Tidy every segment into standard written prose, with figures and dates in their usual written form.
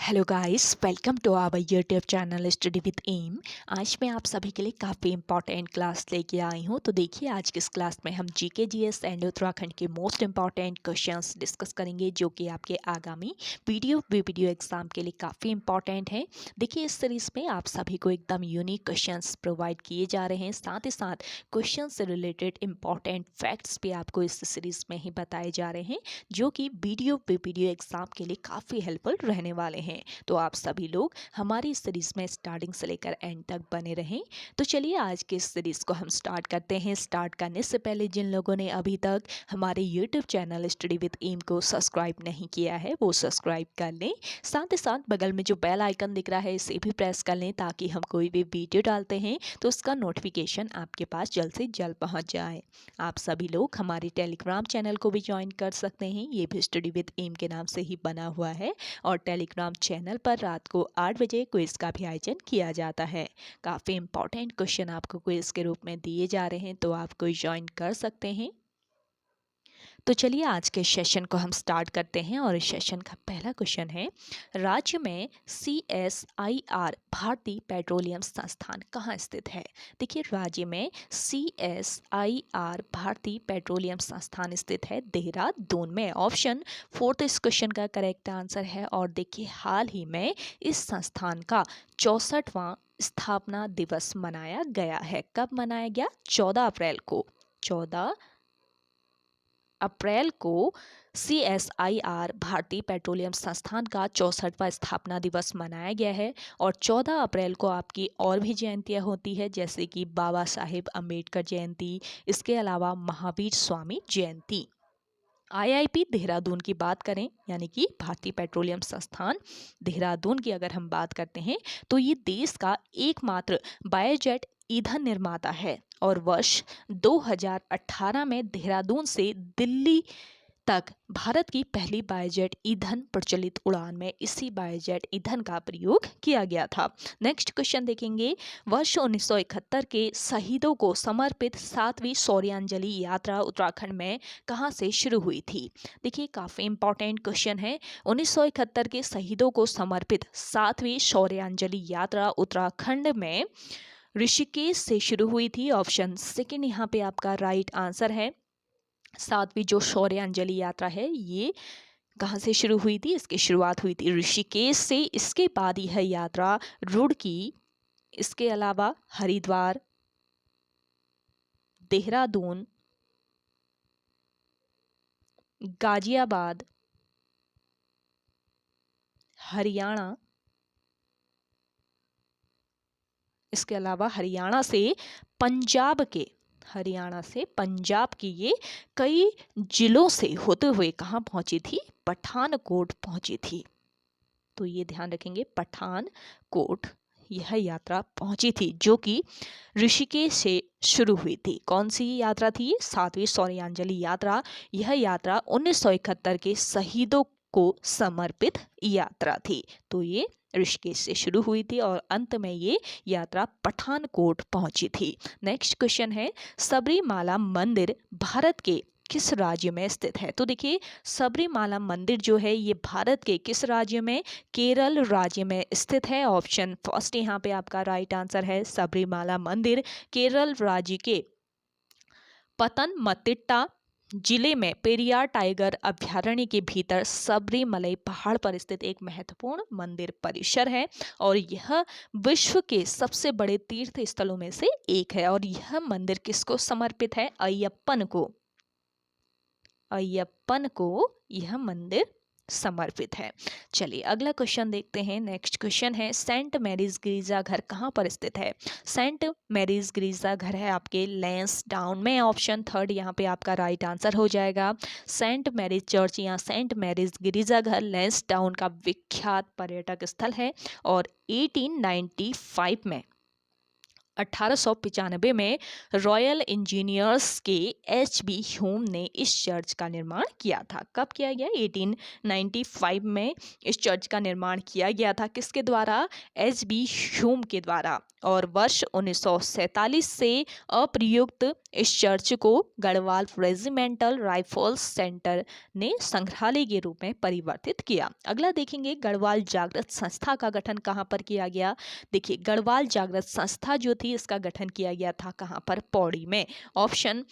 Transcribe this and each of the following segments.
Hello guys, welcome to our YouTube channel study with M. आज मैं आप सभी के लिए काफ़ी इंपॉर्टेंट क्लास लेके आई हूँ। तो देखिए, आज की इस क्लास में हम जीके जीएस एंड उत्तराखंड के मोस्ट इंपॉर्टेंट क्वेश्चंस डिस्कस करेंगे, जो कि आपके आगामी वीडियो एग्जाम के लिए काफ़ी इंपॉर्टेंट है। देखिए, इस सीरीज़ में आप सभी को एकदम यूनिक क्वेश्चंस प्रोवाइड किए जा रहे हैं। साथ ही साथ क्वेश्चन से रिलेटेड इंपॉर्टेंट फैक्ट्स भी आपको इस सीरीज़ में ही बताए जा रहे हैं, जो कि वीडियो एग्जाम के लिए काफ़ी हेल्पफुल रहने वाले हैं। तो आप सभी लोग हमारी सीरीज में स्टार्टिंग से लेकर एंड तक बने रहें। तो चलिए, आज के इस सीरीज को हम स्टार्ट करते हैं। स्टार्ट करने से पहले जिन लोगों ने अभी तक हमारे YouTube channel study with M को सब्सक्राइब नहीं किया है, वो सब्सक्राइब कर लें। साथ ही साथ बगल में जो बेल आइकन दिख रहा है, इसे भी प्रेस कर लें, ताकि हम कोई भी वीडियो डालते हैं तो उसका नोटिफिकेशन आपके पास जल्द से जल्द पहुंच जाए। आप सभी लोग हमारे टेलीग्राम चैनल को भी ज्वाइन कर सकते हैं। ये भी स्टडी विद एम के नाम से ही बना हुआ है, और टेलीग्राम चैनल पर रात को 8 बजे क्विज का भी आयोजन किया जाता है। काफ़ी इंपॉर्टेंट क्वेश्चन आपको क्विज के रूप में दिए जा रहे हैं, तो आप कोई ज्वाइन कर सकते हैं। तो चलिए, आज के सेशन को हम स्टार्ट करते हैं, और इस सेशन का पहला क्वेश्चन है, राज्य में CSIR भारतीय पेट्रोलियम संस्थान कहाँ स्थित है। देखिए, राज्य में CSIR भारतीय पेट्रोलियम संस्थान स्थित है देहरादून में। ऑप्शन 4 इस क्वेश्चन का करेक्ट आंसर है। और देखिए, हाल ही में इस संस्थान का 64वां स्थापना दिवस मनाया गया है। कब मनाया गया? 14 अप्रैल को। 14 अप्रैल को CSIR भारतीय पेट्रोलियम संस्थान का 64वां स्थापना दिवस मनाया गया है। और 14 अप्रैल को आपकी और भी जयंतियां होती है, जैसे कि बाबा साहेब अम्बेडकर जयंती, इसके अलावा महावीर स्वामी जयंती। IIP देहरादून की बात करें, यानी कि भारतीय पेट्रोलियम संस्थान देहरादून की अगर हम बात करते हैं, तो ये देश का एकमात्र बायोजेट ईंधन निर्माता है। और वर्ष 2018 में देहरादून से दिल्ली तक भारत की पहली बायोजेट ईंधन प्रचलित उड़ान में इसी बायोजेट ईंधन का प्रयोग किया गया था। नेक्स्ट क्वेश्चन देखेंगे, वर्ष 1971 के शहीदों को समर्पित 7वीं शौर्यांजलि यात्रा उत्तराखंड में कहां से शुरू हुई थी। देखिए, काफ़ी इंपॉर्टेंट क्वेश्चन है। 1971 के शहीदों को समर्पित 7वीं शौर्यांजलि यात्रा उत्तराखंड में ऋषिकेश से शुरू हुई थी। ऑप्शन सेकेंड यहाँ पे आपका राइट आंसर है। 7वीं जो शौर्यांजलि यात्रा है, ये कहाँ से शुरू हुई थी? इसकी शुरुआत हुई थी ऋषिकेश से। इसके बाद यह यात्रा रुड़की, इसके अलावा हरिद्वार, देहरादून, गाजियाबाद, हरियाणा, इसके अलावा हरियाणा से पंजाब की ये कई जिलों से होते हुए कहाँ पहुंची थी? पठानकोट पहुंची थी। तो ये ध्यान रखेंगे, पठानकोट यह यात्रा पहुंची थी, जो कि ऋषिकेश से शुरू हुई थी। कौन सी यात्रा थी ये? 7वीं शौर्यांजलि यात्रा। यह यात्रा 1971 के शहीदों को समर्पित यात्रा थी। तो ये ऋषिकेश से शुरू हुई थी और अंत में ये यात्रा पठानकोट पहुंची थी। नेक्स्ट क्वेश्चन है, सबरीमाला मंदिर भारत के किस राज्य में स्थित है। तो देखिए, सबरीमाला मंदिर जो है, ये भारत के किस राज्य में? केरल राज्य में स्थित है। ऑप्शन फर्स्ट यहाँ पे आपका राइट आंसर है। सबरीमाला मंदिर केरल राज्य के पतनमतिट्टा जिले में पेरियार टाइगर अभ्यारण्य के भीतर सबरीमलई पहाड़ पर स्थित एक महत्वपूर्ण मंदिर परिसर है, और यह विश्व के सबसे बड़े तीर्थ स्थलों में से एक है। और यह मंदिर किसको समर्पित है? अय्यप्पन को यह मंदिर समर्पित है। चलिए, अगला क्वेश्चन देखते हैं। नेक्स्ट क्वेश्चन है, सेंट मैरीज गिरजाघर कहाँ पर स्थित है। सेंट मैरीज गिरजाघर है आपके लैंसडाउन में। ऑप्शन थर्ड यहाँ पे आपका राइट आंसर हो जाएगा। सेंट मैरीज चर्च या सेंट मैरीज गिरजाघर लैंसडाउन का विख्यात पर्यटक स्थल है, और 1895 में रॉयल इंजीनियर्स के HB ह्यूम ने इस चर्च का निर्माण किया था। कब किया गया? 1895 में इस चर्च का निर्माण किया गया था। किसके द्वारा? HB ह्यूम के द्वारा। और वर्ष 1947 से अप्रयुक्त इस चर्च को गढ़वाल रेजिमेंटल राइफल्स सेंटर ने संग्रहालय के रूप में परिवर्तित किया। अगला देखेंगे, गढ़वाल जागृत संस्था का गठन कहाँ पर किया गया। देखिए, गढ़वाल जागृत संस्था जो थी इसका गठन किया गया था कहाँ पर, पौड़ी में। ऑप्शन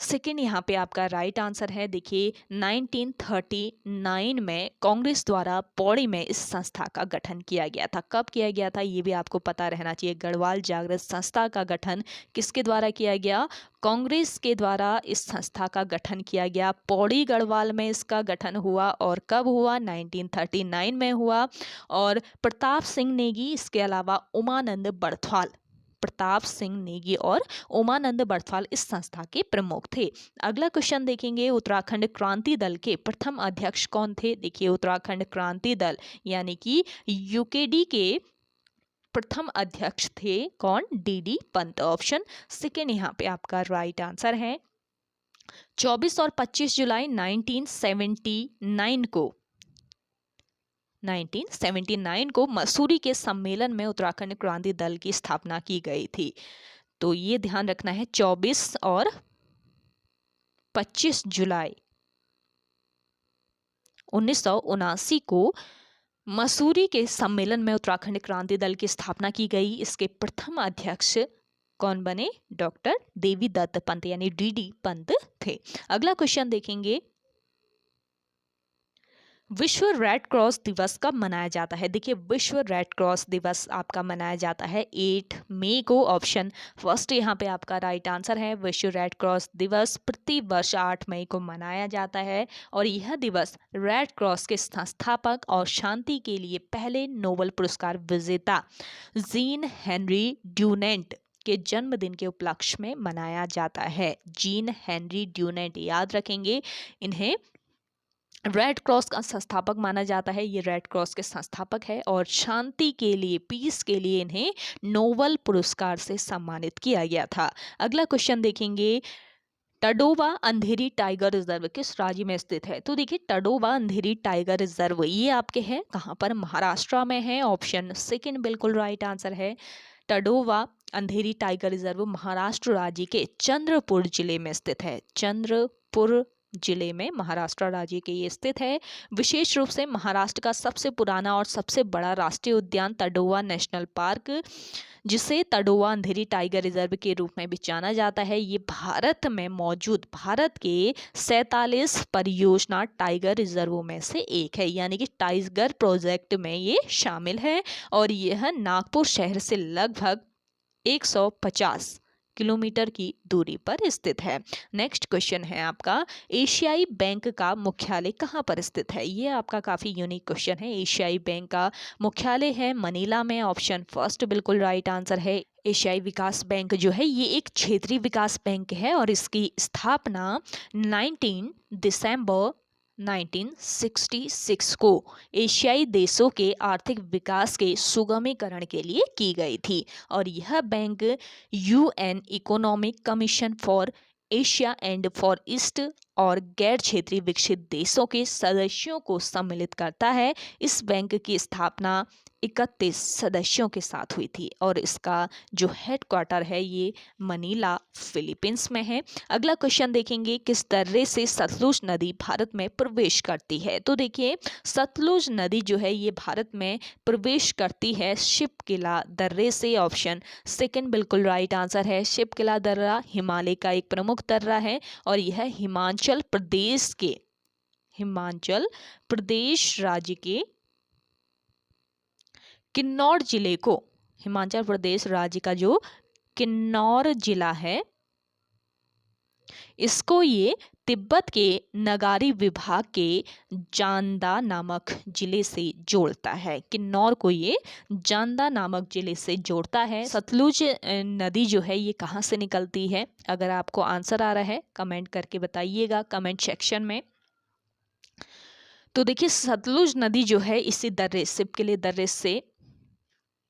सेकेंड यहाँ पे आपका राइट आंसर है। देखिए, 1939 में कांग्रेस द्वारा पौड़ी में इस संस्था का गठन किया गया था। कब किया गया था ये भी आपको पता रहना चाहिए। गढ़वाल जागृत संस्था का गठन किसके द्वारा किया गया, कांग्रेस के द्वारा इस संस्था का गठन किया गया। पौड़ी गढ़वाल में इसका गठन हुआ और कब हुआ, 1939 में हुआ। और प्रताप सिंह नेगी, इसके अलावा उमानंद बड़थवाल, प्रताप सिंह नेगी और उमानंद बड़थवाल इस संस्था के प्रमुख थे। अगला क्वेश्चन देखेंगे, उत्तराखंड क्रांति दल के प्रथम अध्यक्ष कौन थे। देखिए, उत्तराखंड क्रांति दल यानी कि यूकेडी के प्रथम अध्यक्ष थे कौन, डीडी पंत। ऑप्शन सेकेंड यहाँ पे आपका राइट आंसर है। 24 और 25 जुलाई 1979 को मसूरी के सम्मेलन में उत्तराखंड क्रांति दल की स्थापना की गई थी। तो ये ध्यान रखना है, 24 और 25 जुलाई 1979 को मसूरी के सम्मेलन में उत्तराखंड क्रांति दल की स्थापना की गई। इसके प्रथम अध्यक्ष कौन बने, डॉक्टर देवी दत्त पंत यानी डीडी पंत थे। अगला क्वेश्चन देखेंगे, विश्व रेड क्रॉस दिवस कब मनाया जाता है। देखिए, विश्व रेड क्रॉस दिवस आपका मनाया जाता है 8 मई को। ऑप्शन फर्स्ट यहाँ पे आपका राइट आंसर है। विश्व रेड क्रॉस दिवस प्रति वर्ष 8 मई को मनाया जाता है और यह दिवस रेड क्रॉस के संस्थापक और शांति के लिए पहले नोबेल पुरस्कार विजेता जीन हेनरी ड्यूनेंट के जन्मदिन के उपलक्ष्य में मनाया जाता है। जीन हेनरी ड्यूनेंट, याद रखेंगे, इन्हें रेड क्रॉस का संस्थापक माना जाता है। ये रेड क्रॉस के संस्थापक है और शांति के लिए, पीस के लिए इन्हें नोबेल पुरस्कार से सम्मानित किया गया था। अगला क्वेश्चन देखेंगे, टडोबा अंधेरी टाइगर रिजर्व किस राज्य में स्थित है। तो देखिए, टडोबा अंधेरी टाइगर रिजर्व ये आपके हैं कहाँ पर, महाराष्ट्र में है। ऑप्शन सेकंड बिल्कुल राइट आंसर है। टडोबा अंधेरी टाइगर रिजर्व महाराष्ट्र राज्य के चंद्रपुर जिले में स्थित है। चंद्रपुर जिले में महाराष्ट्र राज्य के ये स्थित है। विशेष रूप से महाराष्ट्र का सबसे पुराना और सबसे बड़ा राष्ट्रीय उद्यान टडोवा नेशनल पार्क, जिसे टडोवा अंधेरी टाइगर रिजर्व के रूप में भी जाना जाता है, ये भारत में मौजूद भारत के 47 परियोजना टाइगर रिजर्वों में से एक है, यानी कि टाइगर प्रोजेक्ट में ये शामिल है और यह नागपुर शहर से लगभग 150 किलोमीटर की दूरी पर स्थित है। नेक्स्ट क्वेश्चन है आपका, एशियाई बैंक का मुख्यालय कहाँ पर स्थित है। ये आपका काफ़ी यूनिक क्वेश्चन है। एशियाई बैंक का मुख्यालय है मनीला में। ऑप्शन फर्स्ट बिल्कुल राइट आंसर है। एशियाई विकास बैंक जो है ये एक क्षेत्रीय विकास बैंक है और इसकी स्थापना 19 दिसंबर 1966 को एशियाई देशों के आर्थिक विकास के सुगमीकरण के लिए की गई थी और यह bank UN economic commission for Asia and for east और गैर क्षेत्रीय विकसित देशों के सदस्यों को सम्मिलित करता है। इस बैंक की स्थापना 31 सदस्यों के साथ हुई थी और इसका जो हेडक्वार्टर है ये मनीला फिलीपींस में है। अगला क्वेश्चन देखेंगे, किस दर्रे से सतलुज नदी भारत में प्रवेश करती है। तो देखिए, सतलुज नदी जो है ये भारत में प्रवेश करती है शिपकिला दर्रे से। ऑप्शन सेकंड बिल्कुल राइट आंसर है। शिपकिला दर्रा हिमालय का एक प्रमुख दर्रा है और यह हिमाचल प्रदेश राज्य के किन्नौर जिले को, हिमाचल प्रदेश राज्य का जो किन्नौर जिला है इसको ये तिब्बत के नगारी विभाग के जांदा नामक जिले से जोड़ता है। किन्नौर को ये जांदा नामक जिले से जोड़ता है। सतलुज नदी जो है ये कहाँ से निकलती है, अगर आपको आंसर आ रहा है कमेंट करके बताइएगा कमेंट सेक्शन में। तो देखिए, सतलुज नदी जो है इसी दर्रे, शिपकिले दर्रे से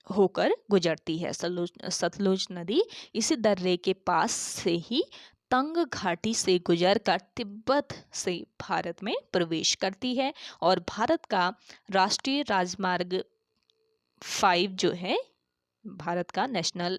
होकर गुजरती है। सतलुज नदी इसी दर्रे के पास से ही तंग घाटी से गुजरकर तिब्बत से भारत में प्रवेश करती है और भारत का राष्ट्रीय राजमार्ग 5 जो है, भारत का नेशनल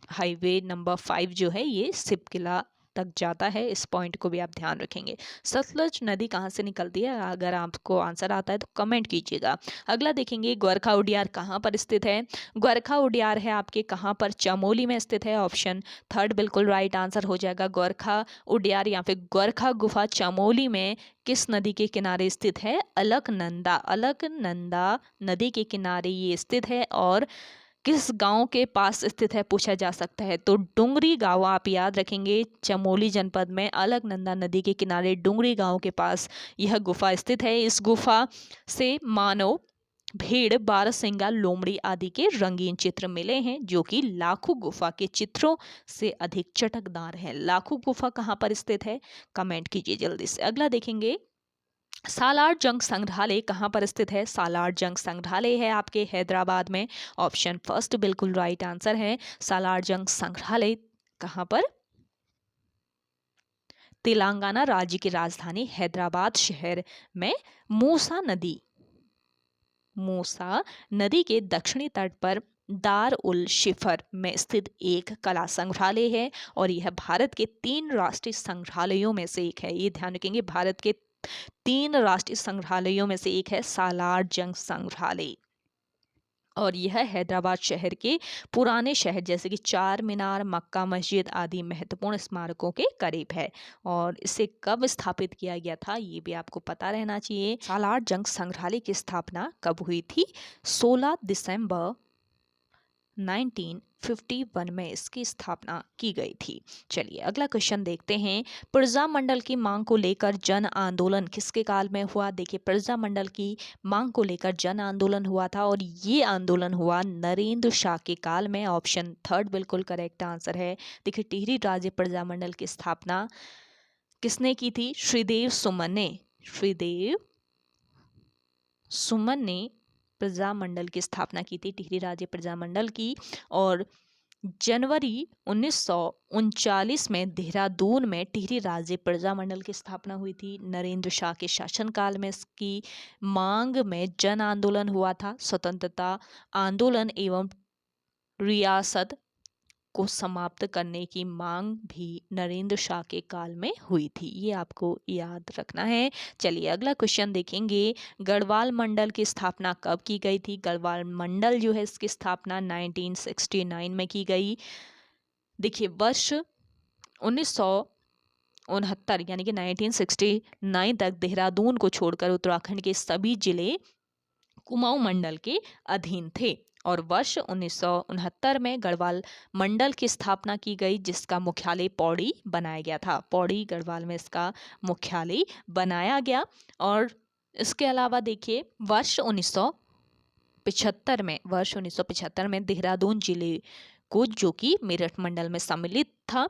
हाईवे नंबर 5 जो है ये सिपकिला तक जाता है। इस पॉइंट को भी आप ध्यान रखेंगे। सतलज नदी कहाँ से निकलती है? अगर आपको आंसर आता है तो कमेंट कीजिएगा। अगला देखेंगे, गोरखा उडियार कहाँ पर स्थित है? गोरखा उडियार है आपके कहाँ पर? चमोली में स्थित है। ऑप्शन थर्ड बिल्कुल राइट आंसर हो जाएगा। गोरखा उडियार या फिर गोरखा गुफा चमोली में किस नदी के किनारे स्थित है? अलकनंदा। अलकनंदा नदी के किनारे ये स्थित है। और किस गांव के पास स्थित है पूछा जा सकता है, तो डुंगरी गांव आप याद रखेंगे। चमोली जनपद में अलकनंदा नदी के किनारे डुंगरी गांव के पास यह गुफा स्थित है। इस गुफा से मानव, भेड़, बारहसिंगा, लोमड़ी आदि के रंगीन चित्र मिले हैं, जो कि लाखू गुफा के चित्रों से अधिक चटकदार है। लाखू गुफा कहाँ पर स्थित है? कमेंट कीजिए जल्दी से। अगला देखेंगे, सालार जंग संग्रहालय कहाँ पर स्थित है? सालार जंग संग्रहालय है आपके हैदराबाद में। ऑप्शन फर्स्ट बिल्कुल राइट आंसर है। सालार जंग संग्रहालय कहाँ पर? तेलंगाना राज्य की राजधानी हैदराबाद शहर में मूसा नदी के दक्षिणी तट पर दार उल शिफर में स्थित एक कला संग्रहालय है। और यह भारत के 3 राष्ट्रीय संग्रहालयों में से एक है। ये ध्यान रखेंगे, भारत के 3 राष्ट्रीय संग्रहालयों में से एक है सालार जंग संग्रहालय। और यह हैदराबाद शहर के पुराने शहर जैसे कि चार मीनार, मक्का मस्जिद आदि महत्वपूर्ण स्मारकों के करीब है। और इसे कब स्थापित किया गया था ये भी आपको पता रहना चाहिए। सालार जंग संग्रहालय की स्थापना कब हुई थी? 16 दिसंबर 1951 में इसकी स्थापना की गई थी। चलिए अगला क्वेश्चन देखते हैं। प्रजा मंडल की मांग को लेकर जन आंदोलन किसके काल में हुआ? देखिए, प्रजा मंडल की मांग को लेकर जन आंदोलन हुआ था और ये आंदोलन हुआ नरेंद्र शाह के काल में। ऑप्शन थर्ड बिल्कुल करेक्ट आंसर है। देखिए, टिहरी राज्य प्रजा मंडल की स्थापना किसने की थी? श्रीदेव सुमन ने प्रजामंडल की स्थापना की थी, टिहरी राज्य प्रजामंडल की। और जनवरी 1939 में देहरादून में टिहरी राज्य प्रजामंडल की स्थापना हुई थी। नरेंद्र शाह के शासनकाल में इसकी मांग में जन आंदोलन हुआ था। स्वतंत्रता आंदोलन एवं रियासत को समाप्त करने की मांग भी नरेंद्र शाह के काल में हुई थी। ये आपको याद रखना है। चलिए अगला क्वेश्चन देखेंगे। गढ़वाल मंडल की स्थापना कब की गई थी? गढ़वाल मंडल जो है इसकी स्थापना 1969 में की गई। देखिए, वर्ष 1969 यानी कि 1969 तक देहरादून को छोड़कर उत्तराखंड के सभी जिले कुमाऊं मंडल के अधीन थे। और वर्ष 1969 में गढ़वाल मंडल की स्थापना की गई, जिसका मुख्यालय पौड़ी बनाया गया था। पौड़ी गढ़वाल में इसका मुख्यालय बनाया गया। और इसके अलावा देखिए, वर्ष 1975 में देहरादून जिले को, जो कि मेरठ मंडल में सम्मिलित था,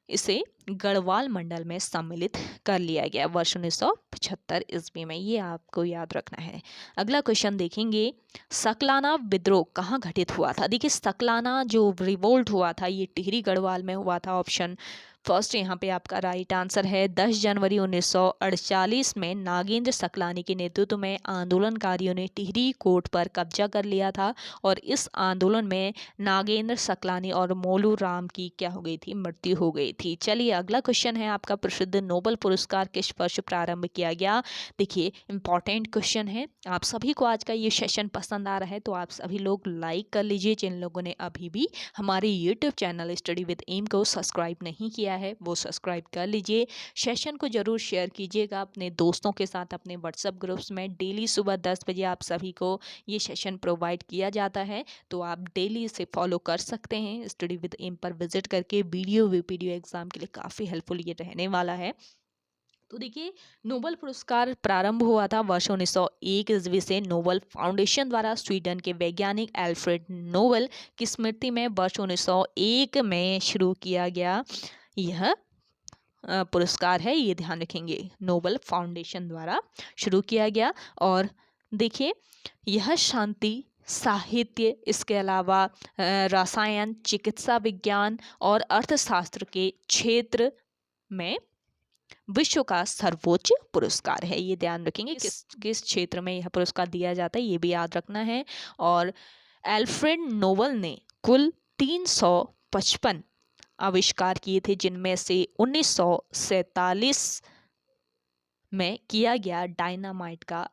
इसे गढ़वाल मंडल में सम्मिलित कर लिया गया वर्ष 1975 ईस्वी में। ये आपको याद रखना है। अगला क्वेश्चन देखेंगे। सकलाना विद्रोह कहाँ घटित हुआ था? देखिए, सकलाना जो रिवोल्ट हुआ था ये टिहरी गढ़वाल में हुआ था। ऑप्शन फर्स्ट यहाँ पे आपका राइट आंसर है। 10 जनवरी 1948 में नागेंद्र सकलानी के नेतृत्व में आंदोलनकारियों ने टिहरी कोट पर कब्जा कर लिया था। और इस आंदोलन में नागेंद्र सकलानी और मोलू राम की क्या हो गई थी? मृत्यु हो गई थी। चलिए अगला क्वेश्चन है आपका, प्रसिद्ध नोबेल पुरस्कार किस वर्ष प्रारंभ किया गया? देखिए, इंपॉर्टेंट क्वेश्चन है। आप सभी को आज का ये सेशन पसंद आ रहा है तो आप सभी लोग लाइक कर लीजिए। जिन लोगों ने अभी भी हमारे YouTube channel study with M को सब्सक्राइब नहीं किया है वो सब्सक्राइब कर लीजिए। सेशन को जरूर शेयर कीजिएगा अपने दोस्तों के साथ, अपने व्हाट्सएप ग्रुप्स में। डेली सुबह 10 बजे आप सभी को ये सेशन प्रोवाइड किया जाता है, तो आप डेली इसे फॉलो कर सकते हैं। स्टडी विद एम पर विजिट करके वीडियो एग्जाम के लिए काफ़ी हेल्पफुल ये रहने वाला है। तो देखिए, नोबेल पुरस्कार प्रारंभ हुआ था वर्ष 1901 ईस्वी से नोबेल फाउंडेशन द्वारा स्वीडन के वैज्ञानिक एल्फ्रेड नोबेल की स्मृति में वर्ष 1901 में शुरू किया गया यह पुरस्कार है। ये ध्यान रखेंगे, नोबेल फाउंडेशन द्वारा शुरू किया गया। और देखिए, यह शांति, साहित्य, इसके अलावा रसायन, चिकित्सा विज्ञान और अर्थशास्त्र के क्षेत्र में विश्व का सर्वोच्च पुरस्कार है। ये ध्यान रखेंगे किस क्षेत्र में यह पुरस्कार दिया जाता है, ये भी याद रखना है। और एल्फ्रेड नोबेल ने कुल 300 55 आविष्कार किए थे, जिनमें से 1947 में किया गया डायनामाइट का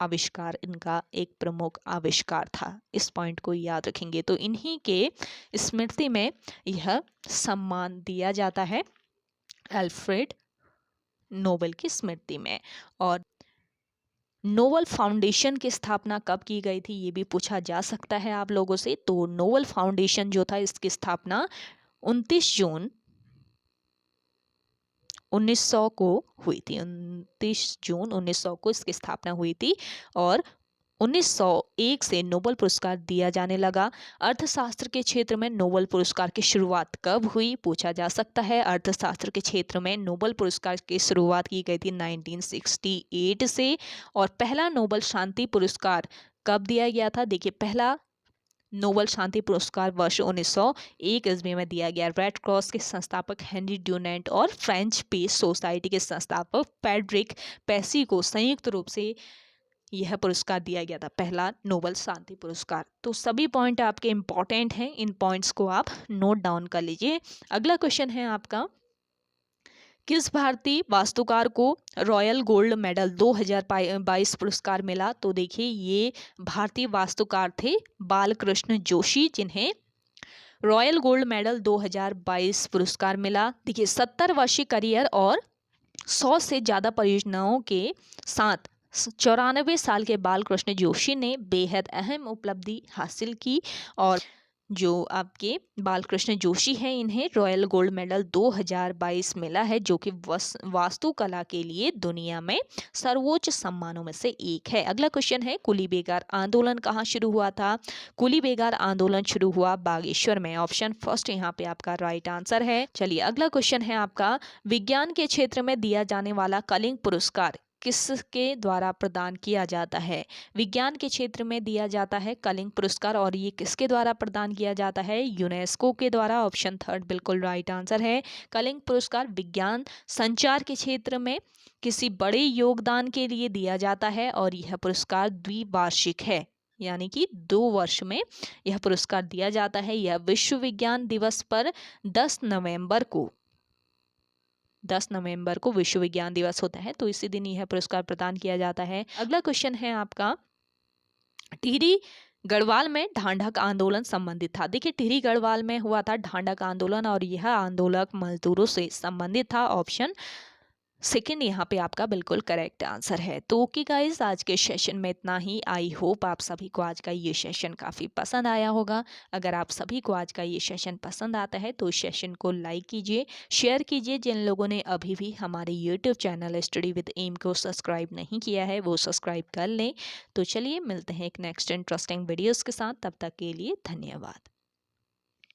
आविष्कार इनका एक प्रमुख आविष्कार था। इस पॉइंट को याद रखेंगे। तो इन्हीं के स्मृति में यह सम्मान दिया जाता है, अल्फ्रेड नोबेल की स्मृति में। और नोबेल फाउंडेशन की स्थापना कब की गई थी, ये भी पूछा जा सकता है आप लोगों से। तो नोबेल फाउंडेशन जो था, इसकी स्थापना 29 जून 1900 को हुई थी। 29 जून 1900 को इसकी स्थापना हुई थी और 1901 से नोबेल पुरस्कार दिया जाने लगा। अर्थशास्त्र के क्षेत्र में नोबेल पुरस्कार की शुरुआत कब हुई, पूछा जा सकता है। अर्थशास्त्र के क्षेत्र में नोबेल पुरस्कार की शुरुआत की गई थी 1968 से। और पहला नोबेल शांति पुरस्कार कब दिया गया था, देखिए पहला नोबेल शांति पुरस्कार वर्ष 1901 ईस्वी में दिया गया। रेड क्रॉस के संस्थापक हेनरी ड्यूनेंट और फ्रेंच पीस सोसाइटी के संस्थापक फ्रेडरिक पेसी को संयुक्त रूप से यह पुरस्कार दिया गया था, पहला नोबेल शांति पुरस्कार। तो सभी पॉइंट आपके इंपॉर्टेंट हैं, इन पॉइंट्स को आप नोट डाउन कर लीजिए। अगला क्वेश्चन है आपका, किस भारतीय वास्तुकार को रॉयल गोल्ड मेडल 2022 पुरस्कार मिला। तो देखिए ये भारतीय वास्तुकार थे बालकृष्ण जोशी, जिन्हें रॉयल गोल्ड मेडल 2022 पुरस्कार मिला। देखिए 70 वर्षीय करियर और 100 से ज़्यादा परियोजनाओं के साथ 94 साल के बालकृष्ण जोशी ने बेहद अहम उपलब्धि हासिल की। और जो आपके बालकृष्ण जोशी हैं, इन्हें रॉयल गोल्ड मेडल 2022 मिला है, जो कि वास्तुकला के लिए दुनिया में सर्वोच्च सम्मानों में से एक है। अगला क्वेश्चन है, कुली बेगार आंदोलन कहाँ शुरू हुआ था। कुली बेगार आंदोलन शुरू हुआ बागेश्वर में। ऑप्शन फर्स्ट यहाँ पे आपका राइट आंसर है। चलिए अगला क्वेश्चन है आपका, विज्ञान के क्षेत्र में दिया जाने वाला कलिंग पुरस्कार किसके द्वारा प्रदान किया जाता है। विज्ञान के क्षेत्र में दिया जाता है कलिंग पुरस्कार, और ये किसके द्वारा प्रदान किया जाता है, यूनेस्को के द्वारा। ऑप्शन थर्ड बिल्कुल राइट आंसर है। कलिंग पुरस्कार विज्ञान संचार के क्षेत्र में किसी बड़े योगदान के लिए दिया जाता है, और यह पुरस्कार द्विवार्षिक है, यानी कि 2 वर्ष में यह पुरस्कार दिया जाता है। यह विश्व विज्ञान दिवस पर 10 नवंबर को विश्व विज्ञान दिवस होता है, तो इसी दिन यह पुरस्कार प्रदान किया जाता है। अगला क्वेश्चन है आपका, टिहरी गढ़वाल में ढांढक आंदोलन संबंधित था। देखिए टिहरी गढ़वाल में हुआ था ढांढक आंदोलन, और यह आंदोलक मजदूरों से संबंधित था। ऑप्शन सेकंड यहाँ पे आपका बिल्कुल करेक्ट आंसर है। तो ओके गाइज, आज के सेशन में इतना ही। आई होप आप सभी को आज का ये सेशन काफ़ी पसंद आया होगा। अगर आप सभी को आज का ये सेशन पसंद आता है तो इस सेशन को लाइक कीजिए, शेयर कीजिए। जिन लोगों ने अभी भी हमारे YouTube channel study with M को सब्सक्राइब नहीं किया है, वो सब्सक्राइब कर लें। तो चलिए मिलते हैं एक नेक्स्ट इंटरेस्टिंग वीडियोज़ के साथ, तब तक के लिए धन्यवाद।